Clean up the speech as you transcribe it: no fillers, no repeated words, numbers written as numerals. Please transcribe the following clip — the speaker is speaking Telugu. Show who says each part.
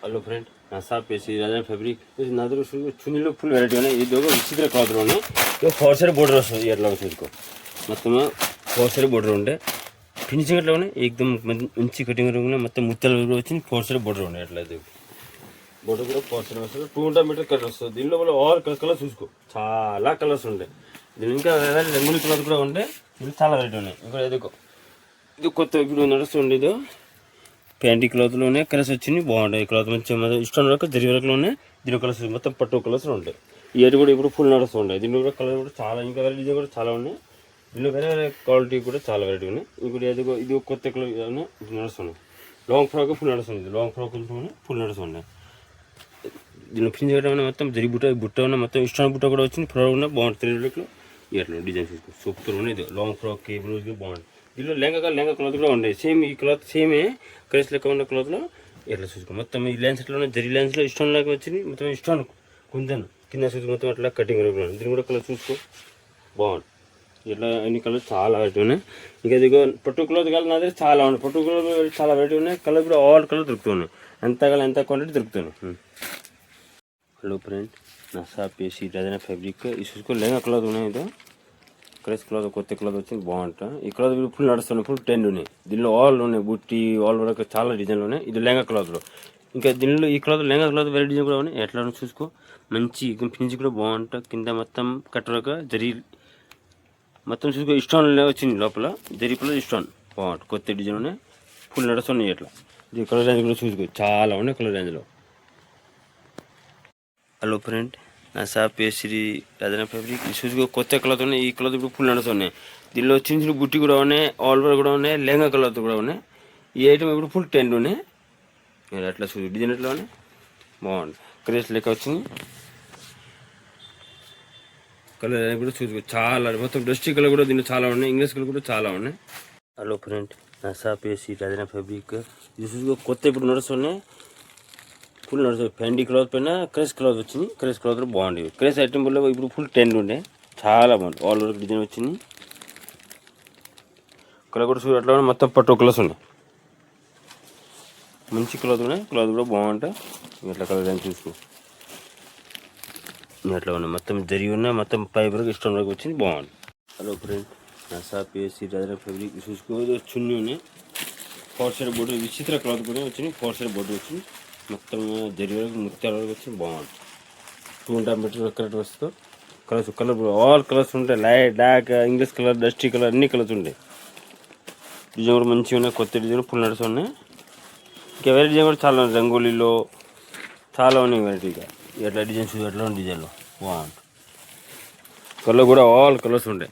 Speaker 1: హలో ఫ్రెండ్, నా షాప్ వేసి రాజా ఫ్యాబ్రిక్ నా దగ్గర చున్నీలో ఫుల్ వెరైటీ ఉన్నాయి. ఇది ఒక విచిత్ర క్లాత్లోనే ఫోర్ సైడ్ బోర్డర్ వస్తుంది. ఎట్లా చూసుకో మొత్తం ఫోర్ సైడ్ బోర్డర్ ఉండే ఫినిషింగ్ ఎట్లా ఉన్నాయి, ఎక్దమ్ మంచి కటింగ్ మొత్తం ముత్యాలు వచ్చింది. ఫోర్ సైడ్ బోర్డర్ ఉన్నాయి. ఎట్లా బోర్డర్ కూడా ఫోర్ సైడ్ వస్తుంది. 200 మీటర్ కలర్ వస్తుంది. దీనిలో కూడా ఆల్ కలర్ చూసుకో, చాలా కలర్స్ ఉంటాయి. దీని ఇంకా రంగుల కలర్ కూడా ఉండే. ఇది చాలా వెరైటీ ఉన్నాయి. ఇక్కడ ఎదుకో ఇది కొత్త ఇప్పుడు నడుస్తుంది. ఇది ప్యాంటీ క్లాత్లోనే కలర్స్ వచ్చింది, బాగుంటాయి. ఈ క్లాత్ మంచిగా ఇష్టం వరకు జరి వరకులోనే దీని కలర్స్ మొత్తం పట్టు కలర్స్ ఉంటాయి. ఈ ఏడు కూడా ఇప్పుడు ఫుల్ నడుస్తుంటాయి. దీనిలో కూడా కలర్ కూడా చాలా ఇంకా వేరే డిజైన్ కూడా చాలా ఉన్నాయి. దీనిలో వేరే వేరే క్వాలిటీ కూడా చాలా వెరైటీ ఉన్నాయి. ఇప్పుడు ఇది కొత్త కలర్ నడుస్తున్నాయి. లాంగ్ ఫ్రాక్ ఫుల్ నడుస్తుంది. లాంగ్ ఫ్రాక్ ఫుల్ నడుస్తున్నాయి. దీనిలో ఫినిష్ చేయడం మొత్తం జరి బుట్ట ఉన్న మొత్తం ఇష్టం బుట్ట కూడా వచ్చింది. ఫ్రాక్ కూడా బాగుంటుంది. 3 రేట్లో ఇట్లా డిజైన్ చూసుకో సూపర్ ఉన్నాయి. ఇది లాంగ్ ఫ్రాక్ బ్లౌజ్గా బాగుంటుంది. దీనిలో లెంగా క్లాత్ కూడా ఉండే సేమ్. ఈ క్లాత్ సేమే క్రేస్ లెక్క ఉన్న క్లాత్లో ఎట్లా చూసుకో మొత్తం ఈ లెన్స్ ఎట్లా ఉన్నాయి. జరి లెన్స్లో ఇష్టం లాగా వచ్చింది. మొత్తం ఇష్టం కొంచెం కింద చూసుకో మొత్తం అట్లా కటింగ్ దీన్ని కూడా కలర్ చూసుకో బాగుంది. ఇట్లా అన్ని కలర్ చాలా వెరైటీ ఉన్నాయి. ఇంకా ఇదిగో పట్టు క్లాత్ కాదు నా దగ్గర చాలా ఉన్నాయి. పట్టు క్లాత్ చాలా వెరైటీ ఉన్నాయి. కలర్ కూడా ఆల్ కలర్ దొరుకుతున్నాయి. ఎంత కాలం ఎంత క్వాంటిటీ దొరుకుతున్నాయి. హలో ఫ్రెండ్, నా షాప్ వేసి రాజా ఫ్యాబ్రిక్ ఈ చూసుకో లెంగా క్లాత్ ఉన్నాయి. ఇదో క్రేస్ క్లాత్ కొత్త క్లాత్ వచ్చింది, బాగుంటుంది. ఈ క్లాత్ ఫుల్ నడుస్తున్నాయి. ఫుల్ ట్రెండ్ ఉన్నాయి. దీనిలో ఆల్ ఉన్నాయి. బుట్టి ఆల్ వరకు చాలా డిజైన్లు ఉన్నాయి. ఇది లెంగా క్లాత్లో ఇంకా దీనిలో ఈ క్లాత్ లెంగా క్లాత్ వేరే డిజైన్ కూడా ఉన్నాయి. ఎట్లా చూసుకో మంచి ఫినిష్ కూడా బాగుంటుంది. కింద మొత్తం కట్టరక జరి మొత్తం చూసుకో ఇష్టం వచ్చింది. లోపల జరిపలో ఇష్టం బాగుంటుంది. కొత్త డిజైన్ ఉన్నాయి. ఫుల్ నడుస్తున్నాయి. ఎట్లా ఇది కలర్ రేంజ్ కూడా చూసుకో చాలా ఉన్నాయి. కలర్ రేంజ్లో. హలో ఫ్రెండ్, నా షాప్ శ్రీ రాజా ఫ్యాబ్రిక్ చూసుకో కొత్త క్లాత్ ఉన్నాయి. ఈ క్లాత్ ఇప్పుడు ఫుల్ నడుస్తున్నాయి. దీనిలో చిన్న చిన్న బుట్టి కూడా ఉన్నాయి. ఆల్ ఓవర్ కూడా ఉన్నాయి. లెంగా క్లాత్ కూడా ఉన్నాయి. ఈ ఐటమ్ ఇప్పుడు ఫుల్ ట్రెండ్ ఉన్నాయి. అట్లా చూసి డిజైన్ ఎట్లా ఉన్నాయి, బాగుంది. క్రేస్ లెక్క వచ్చింది. కలర్ కూడా చూసుకో చాలా మొత్తం డస్టీ కలర్ కూడా దీనిలో చాలా ఉన్నాయి. ఇంగ్లీష్ కలర్ కూడా చాలా ఉన్నాయి. హలో ఫ్రెండ్, నా షాప్ శ్రీ రాజా ఫ్యాబ్రిక్ ఇది చూసుకో కొత్త ఇప్పుడు నడుస్తున్నాయి. ఫుల్ నడుస్తుంది. ప్యాంటీ క్లాత్ పైన క్రేస్ క్లాత్ వచ్చింది. క్రేస్ క్లాత్ బాగుండేవి. క్రేస్ ఐటమ్ వల్ల ఇప్పుడు ఫుల్ ట్రెండ్ ఉండే చాలా బాగుంది. ఆల్ ఓవర్ డిజైన్ వచ్చింది. కలర్ కూడా చూడ అట్లా మొత్తం పట్టు కలర్స్ ఉన్నాయి. మంచి క్లాత్ ఉన్నాయి. క్లాత్ కూడా బాగుంటాయి. ఇట్లా కలర్ అని చూసుకో అట్లా ఉన్నాయి. మొత్తం జరిగి ఉన్నాయి. మొత్తం ఫైబర్ ఇష్టం వరకు వచ్చింది, బాగుంది. హలో ఫ్రెండ్, నా షాప్ శ్రీ రాజా ఫ్యాబ్రిక్ చూసుకో చున్నీ ఉన్నాయి. ఫోర్ సైడ్ బోర్డు విచిత్ర క్లాత్ కూడా వచ్చింది. ఫోర్ సైడ్ బోర్డు వచ్చింది. మొత్తం జరి వరకు ముత్యాల వరకు వచ్చి బాగుంటుంది. 200 మీటర్ కరెక్ట్ వస్తుంది. కలర్ ఆల్ కలర్స్ ఉంటాయి. Light dark English colour dusty colour అన్ని కలర్స్ ఉంటాయి. డిజైన్ కూడా మంచిగా ఉన్నాయి. కొత్త డిజైన్ ఫుల్ నడుస్తూ ఉన్నాయి. ఇంకా వేరే డిజైన్ కూడా చాలా ఉన్నాయి. రంగోలీలో చాలా ఉన్నాయి వెరైటీగా. ఎట్లా డిజైన్స్ ఎట్లా ఉన్న డిజైన్లో బాగుంటుంది. కలర్ కూడా ఆల్ కలర్స్ ఉంటాయి.